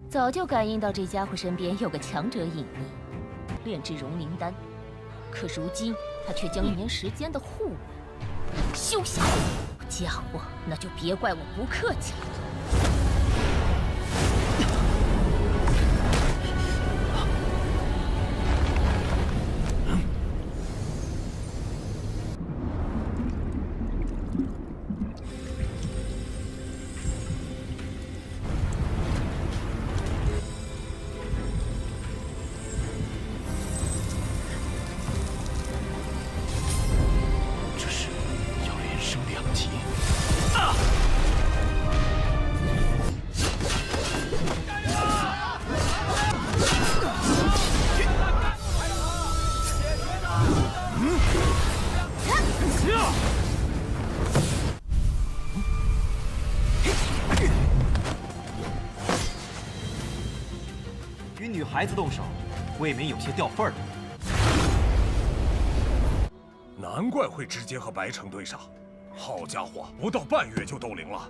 早就感应到这家伙身边有个强者隐匿，炼制融灵丹。可如今他却将1年时间的护我，休想！家伙，那就别怪我不客气了。与女孩子动手，未免有些掉份儿了。难怪会直接和白城对上，好家伙，不到半月就斗灵了。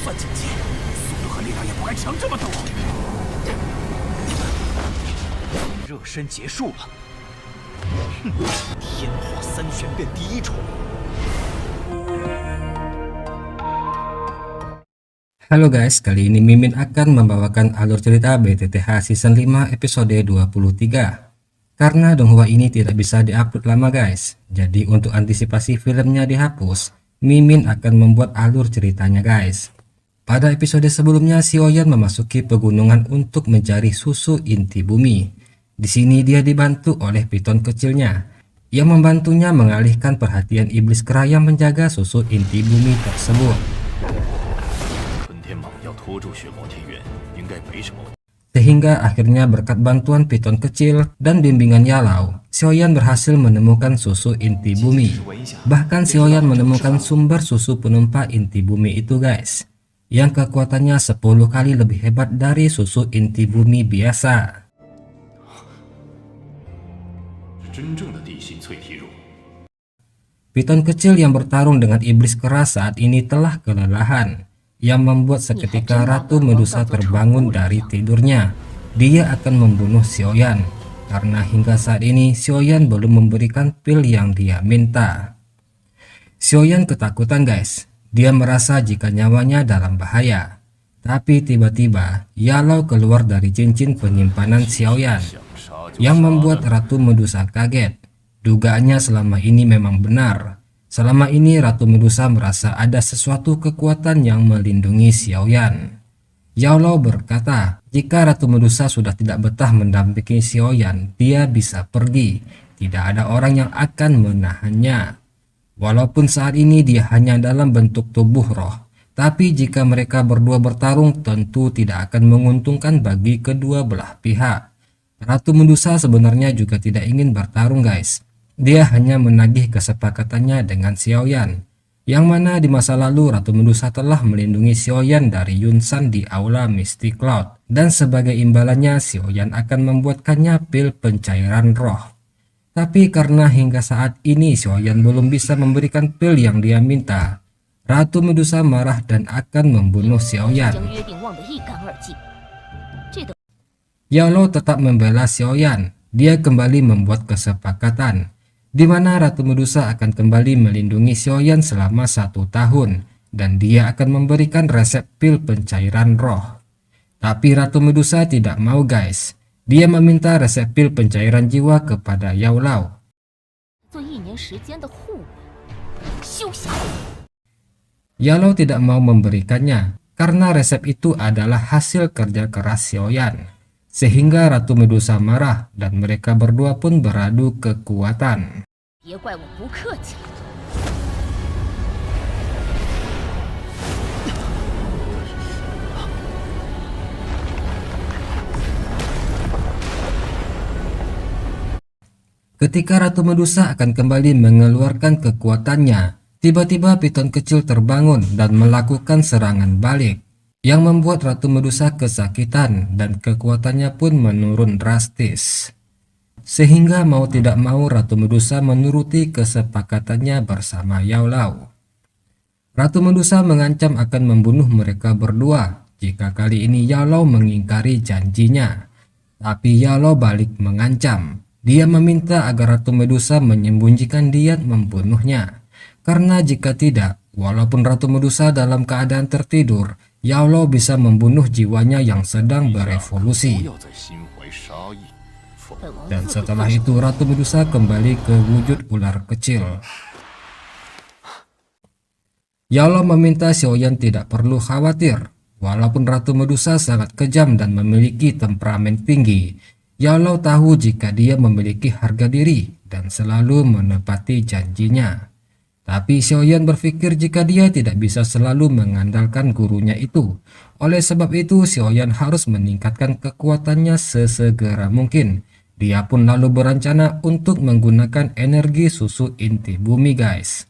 算境界，速度和力量也不该强这么多。热身结束了。哼，天火3玄变第1宠。Halo guys, kali ini Mimin akan membawakan alur cerita BTTH Season 5 episode 23. Karena donghua ini tidak bisa diupload lama guys, jadi untuk antisipasi filmnya dihapus, Mimin akan membuat alur ceritanya guys. Pada episode sebelumnya, Xiaoyan memasuki pegunungan untuk mencari susu inti bumi. Di sini dia dibantu oleh piton kecilnya, yang membantunya mengalihkan perhatian iblis kera yang menjaga susu inti bumi tersebut. Sehingga akhirnya berkat bantuan piton kecil dan bimbingan Yalau, Xiaoyan berhasil menemukan susu inti bumi. Bahkan Xiaoyan menemukan sumber susu penumpa inti bumi itu guys, yang kekuatannya 10 kali lebih hebat dari susu inti bumi biasa. Piton kecil yang bertarung dengan iblis keras saat ini telah kelelahan, yang membuat seketika Ratu Medusa terbangun dari tidurnya. Dia akan membunuh Xiaoyan, karena hingga saat ini Xiaoyan belum memberikan pil yang dia minta. Xiaoyan ketakutan guys, dia merasa jika nyawanya dalam bahaya. Tapi tiba-tiba Yalau keluar dari cincin penyimpanan Xiaoyan, yang membuat Ratu Medusa kaget. Dugaannya selama ini memang benar. Selama ini Ratu Medusa merasa ada sesuatu kekuatan yang melindungi Xiaoyan. Yalau berkata, jika Ratu Medusa sudah tidak betah mendampingi Xiaoyan, dia bisa pergi. Tidak ada orang yang akan menahannya. Walaupun saat ini dia hanya dalam bentuk tubuh roh, tapi jika mereka berdua bertarung tentu tidak akan menguntungkan bagi kedua belah pihak. Ratu Medusa sebenarnya juga tidak ingin bertarung guys. Dia hanya menagih kesepakatannya dengan Xiaoyan, yang mana di masa lalu Ratu Medusa telah melindungi Xiaoyan dari Yunsan di Aula Mystic Cloud, dan sebagai imbalannya Xiaoyan akan membuatkannya pil pencairan roh. Tapi karena hingga saat ini Xiaoyan belum bisa memberikan pil yang dia minta, Ratu Medusa marah dan akan membunuh Xiaoyan. Yalau tetap membela Xiaoyan. Dia kembali membuat kesepakatan, di mana Ratu Medusa akan kembali melindungi Xiaoyan selama 1 tahun, dan dia akan memberikan resep pil pencairan roh. Tapi Ratu Medusa tidak mau guys. Dia meminta resep pil pencairan jiwa kepada Yalau. Yalau tidak mau memberikannya, karena resep itu adalah hasil kerja keras Xiaoyan. Sehingga Ratu Medusa marah dan mereka berdua pun beradu kekuatan. Ketika Ratu Medusa akan kembali mengeluarkan kekuatannya, tiba-tiba piton kecil terbangun dan melakukan serangan balik, yang membuat Ratu Medusa kesakitan dan kekuatannya pun menurun drastis. sehingga mau tidak mau Ratu Medusa menuruti kesepakatannya bersama Yao Lao. Ratu Medusa mengancam akan membunuh mereka berdua jika kali ini Yao Lao mengingkari janjinya. Tapi Yao Lao balik mengancam. Dia meminta agar Ratu Medusa menyembunyikan niat membunuhnya. Karena jika tidak, walaupun Ratu Medusa dalam keadaan tertidur, Yao Lao bisa membunuh jiwanya yang sedang berevolusi. Dan setelah itu Ratu Medusa kembali ke wujud ular kecil. Yao Lao meminta Xiaoyan tidak perlu khawatir. Walaupun Ratu Medusa sangat kejam dan memiliki temperamen tinggi, Yao Lao tahu jika dia memiliki harga diri dan selalu menepati janjinya. Tapi Xiaoyan berpikir jika dia tidak bisa selalu mengandalkan gurunya itu. Oleh sebab itu Xiaoyan harus meningkatkan kekuatannya sesegera mungkin. Dia pun lalu berencana untuk menggunakan energi susu inti bumi guys.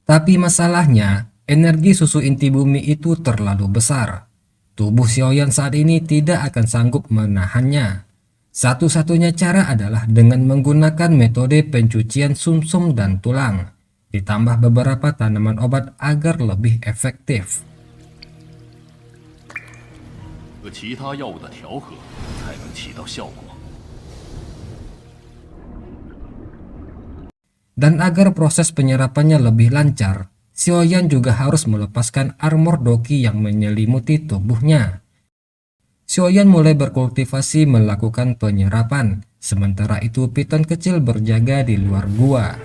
Tapi masalahnya, energi susu inti bumi itu terlalu besar. Tubuh Xiaoyan saat ini tidak akan sanggup menahannya. Satu-satunya cara adalah dengan menggunakan metode pencucian sumsum dan tulang, ditambah beberapa tanaman obat agar lebih efektif. Dan agar proses penyerapannya lebih lancar, Xiaoyan juga harus melepaskan armor doki yang menyelimuti tubuhnya. Xiaoyan mulai berkultivasi melakukan penyerapan, sementara itu piton kecil berjaga di luar gua.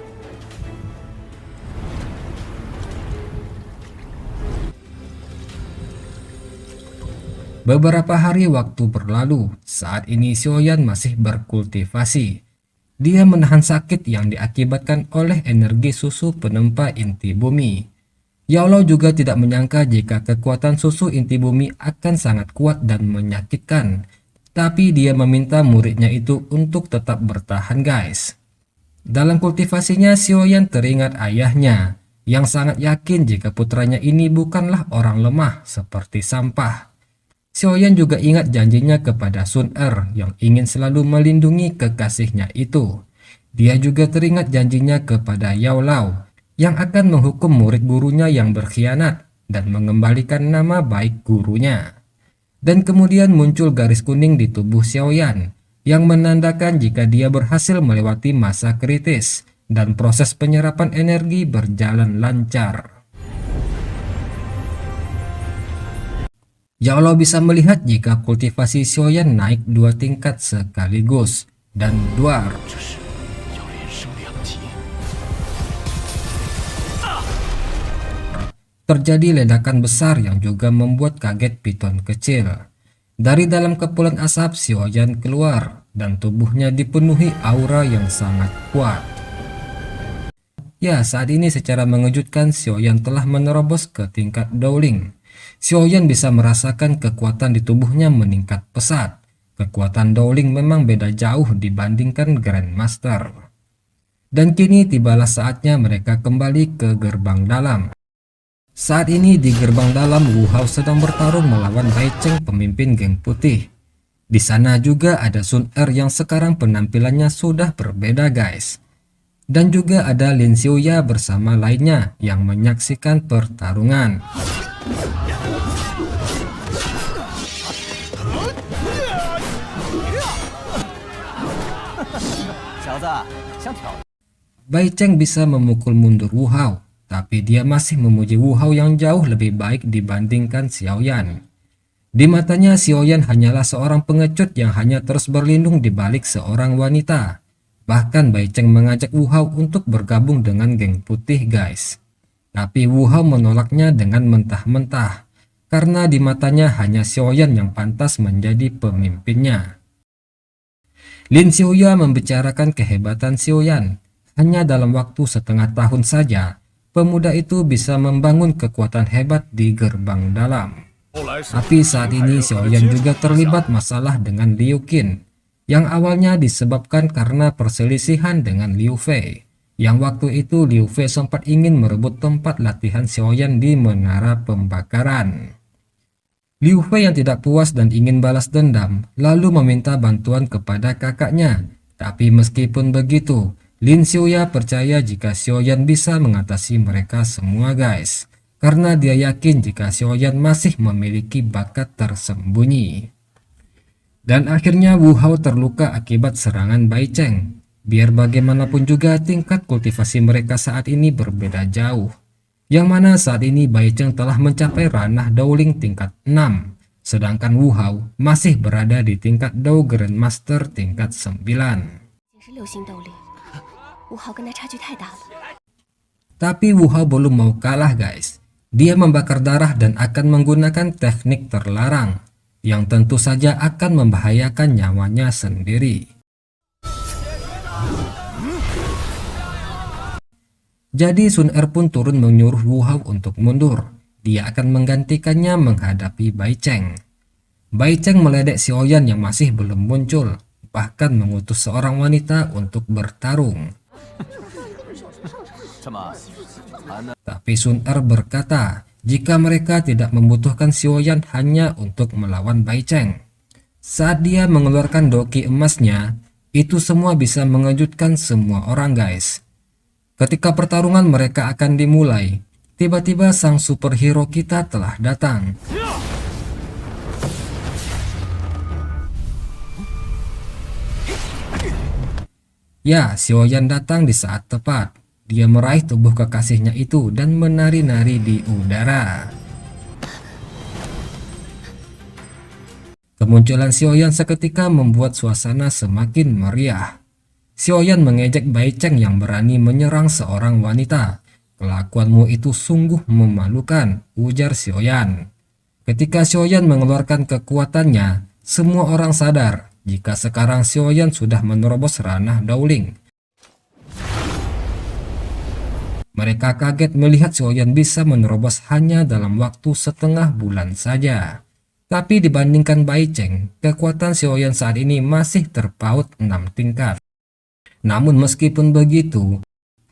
Beberapa hari waktu berlalu, saat ini Xiaoyan masih berkultivasi. Dia menahan sakit yang diakibatkan oleh energi susu penempa inti bumi. Yao Lao juga tidak menyangka jika kekuatan susu inti bumi akan sangat kuat dan menyakitkan. Tapi dia meminta muridnya itu untuk tetap bertahan guys. Dalam kultivasinya Xiaoyan teringat ayahnya, yang sangat yakin jika putranya ini bukanlah orang lemah seperti sampah. Xiaoyan juga ingat janjinya kepada Sun Er yang ingin selalu melindungi kekasihnya itu. Dia juga teringat janjinya kepada Yao Lao yang akan menghukum murid gurunya yang berkhianat dan mengembalikan nama baik gurunya. Dan kemudian muncul garis kuning di tubuh Xiaoyan yang menandakan jika dia berhasil melewati masa kritis dan proses penyerapan energi berjalan lancar. Yao Lao bisa melihat jika kultivasi Xiaoyan naik 2 tingkat sekaligus dan duar. Terjadi ledakan besar yang juga membuat kaget piton kecil. Dari dalam kepulan asap Xiaoyan keluar dan tubuhnya dipenuhi aura yang sangat kuat. Ya, saat ini secara mengejutkan Xiaoyan telah menerobos ke tingkat Dowling. Xiaoyan bisa merasakan kekuatan di tubuhnya meningkat pesat. Kekuatan Dowling memang beda jauh dibandingkan Grandmaster. Dan kini tibalah saatnya mereka kembali ke gerbang dalam. Saat ini di gerbang dalam Wu Hao sedang bertarung melawan Bai Cheng, pemimpin geng putih. Di sana juga ada Sun Er yang sekarang penampilannya sudah berbeda guys. Dan juga ada Lin Xiuya bersama lainnya yang menyaksikan pertarungan. Bai Cheng bisa memukul mundur Wu Hao, tapi dia masih memuji Wu Hao yang jauh lebih baik dibandingkan Xiaoyan. Di matanya Xiaoyan hanyalah seorang pengecut yang hanya terus berlindung di balik seorang wanita. Bahkan Bai Cheng mengajak Wu Hao untuk bergabung dengan geng putih guys. Tapi Wu Hao menolaknya dengan mentah-mentah, karena di matanya hanya Xiaoyan yang pantas menjadi pemimpinnya. Lin Xiuya membicarakan kehebatan Xiaoyan. Hanya dalam waktu setengah tahun saja, pemuda itu bisa membangun kekuatan hebat di gerbang dalam. Tapi saat ini Xiaoyan juga terlibat masalah dengan Liu Qin, yang awalnya disebabkan karena perselisihan dengan Liu Fei. Yang waktu itu Liu Fei sempat ingin merebut tempat latihan Xiaoyan di menara pembakaran. Liu Fei yang tidak puas dan ingin balas dendam, lalu meminta bantuan kepada kakaknya, Tapi meskipun begitu, Lin Xiuya percaya jika Xiaoyan bisa mengatasi mereka semua guys. Karena dia yakin jika Xiaoyan masih memiliki bakat tersembunyi. Dan akhirnya Wu Hao terluka akibat serangan Bai Cheng. Biar bagaimanapun juga tingkat kultivasi mereka saat ini berbeda jauh. Yang mana saat ini Bai Cheng telah mencapai ranah Daoling tingkat 6. Sedangkan Wu Hao masih berada di tingkat Dao Grandmaster tingkat 9. Tapi Wu Hao belum mau kalah guys. Dia membakar darah dan akan menggunakan teknik terlarang, yang tentu saja akan membahayakan nyawanya sendiri. Jadi Sun Er pun turun menyuruh Wu Hao untuk mundur. Dia akan menggantikannya menghadapi Bai Cheng. Bai Cheng meledek Xiaoyan yang masih belum muncul, bahkan mengutus seorang wanita untuk bertarung. Tapi Sun Er berkata, jika mereka tidak membutuhkan Xiaoyan hanya untuk melawan Bai Cheng. Saat dia mengeluarkan doki emasnya, itu semua bisa mengejutkan semua orang guys. Ketika pertarungan mereka akan dimulai, tiba-tiba sang superhero kita telah datang. Ya, Xiaoyan datang di saat tepat. Dia meraih tubuh kekasihnya itu dan menari-nari di udara. Kemunculan Xiaoyan seketika membuat suasana semakin meriah. Xiaoyan mengejek Bai Cheng yang berani menyerang seorang wanita. Kelakuanmu itu sungguh memalukan, ujar Xiaoyan. Ketika Xiaoyan mengeluarkan kekuatannya, semua orang sadar jika sekarang Xiaoyan sudah menerobos ranah Daoling. Mereka kaget melihat Xiaoyan bisa menerobos hanya dalam waktu setengah bulan saja. Tapi dibandingkan Bai Cheng, kekuatan Xiaoyan saat ini masih terpaut 6 tingkat. Namun meskipun begitu,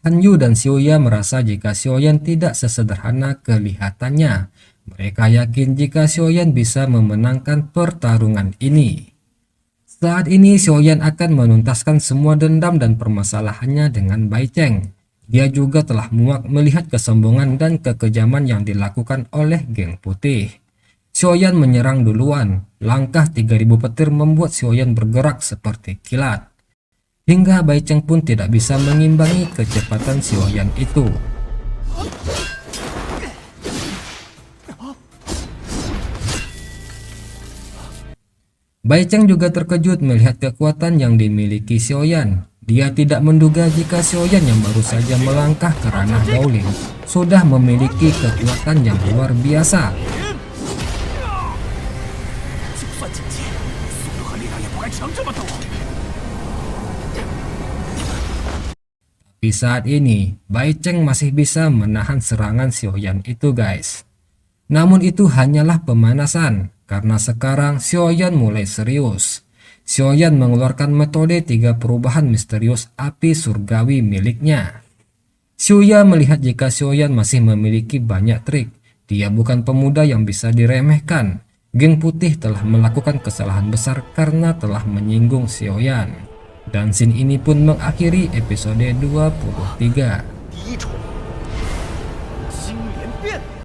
Han Yu dan Xiaoya merasa jika Xiaoyan tidak sesederhana kelihatannya. Mereka yakin jika Xiaoyan bisa memenangkan pertarungan ini. Saat ini Xiaoyan akan menuntaskan semua dendam dan permasalahannya dengan Bai Cheng. Dia juga telah muak melihat kesombongan dan kekejaman yang dilakukan oleh geng putih. Xiaoyan menyerang duluan. Langkah 3000 petir membuat Xiaoyan bergerak seperti kilat. Hingga Bai Cheng pun tidak bisa mengimbangi kecepatan Xiaoyan itu. Bai Cheng juga terkejut melihat kekuatan yang dimiliki Xiaoyan. Dia tidak menduga jika Xiaoyan yang baru saja melangkah ke ranah Daoling sudah memiliki kekuatan yang luar biasa. Tapi saat ini, Bai Cheng masih bisa menahan serangan Xiaoyan itu guys. Namun itu hanyalah pemanasan, karena sekarang Xiaoyan mulai serius. Xiaoyan mengeluarkan metode 3 perubahan misterius api surgawi miliknya. Xiaoya melihat jika Xiaoyan masih memiliki banyak trik. Dia bukan pemuda yang bisa diremehkan. Geng putih telah melakukan kesalahan besar karena telah menyinggung Xiaoyan. Dan scene ini pun mengakhiri episode 23.